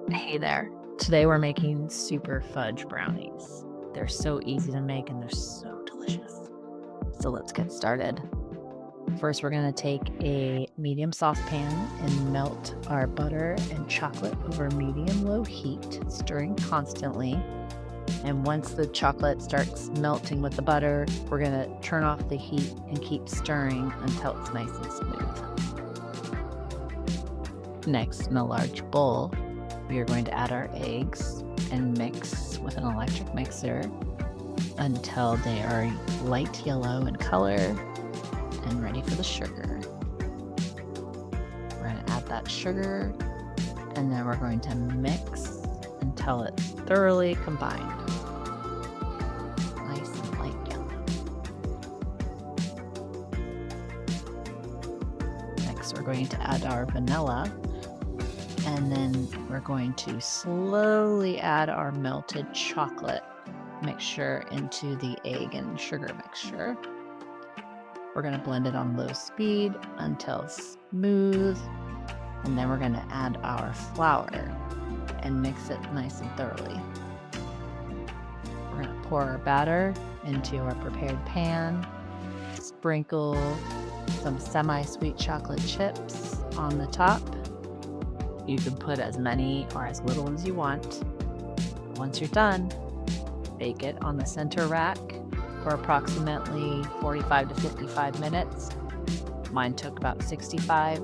Hey there. Today we're making super fudge brownies. They're so easy to make and they're so delicious. So let's get started. First, we're going to take a medium saucepan and melt our butter and chocolate over medium low heat, stirring constantly. And once the chocolate starts melting with the butter, we're going to turn off the heat and keep stirring until it's nice and smooth. Next, in a large bowl, we are going to add our eggs and mix with an electric mixer until they are light yellow in color and ready for the sugar. We're going to add that sugar and then we're going to mix until it's thoroughly combined. Nice and light yellow. Next, we're going to add our vanilla. And then we're going to slowly add our melted chocolate mixture into the egg and sugar mixture. We're going to blend it on low speed until smooth. And then we're going to add our flour and mix it nice and thoroughly. We're going to pour our batter into our prepared pan, sprinkle some semi-sweet chocolate chips on the top. You can put as many or as little as you want. Once you're done, bake it on the center rack for approximately 45 to 55 minutes. Mine took about 65.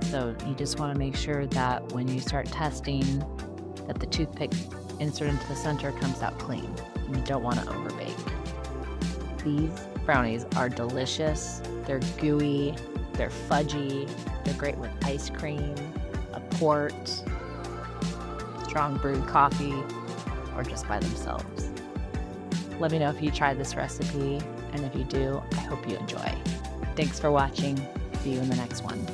So you just want to make sure that when you start testing that the toothpick insert into the center comes out clean. You don't want to overbake. These brownies are delicious. They're gooey, they're fudgy, they're great with ice cream, a port, strong brewed coffee, or just by themselves. Let me know if you tried this recipe, and if you do, I hope you enjoy. Thanks for watching. See you in the next one.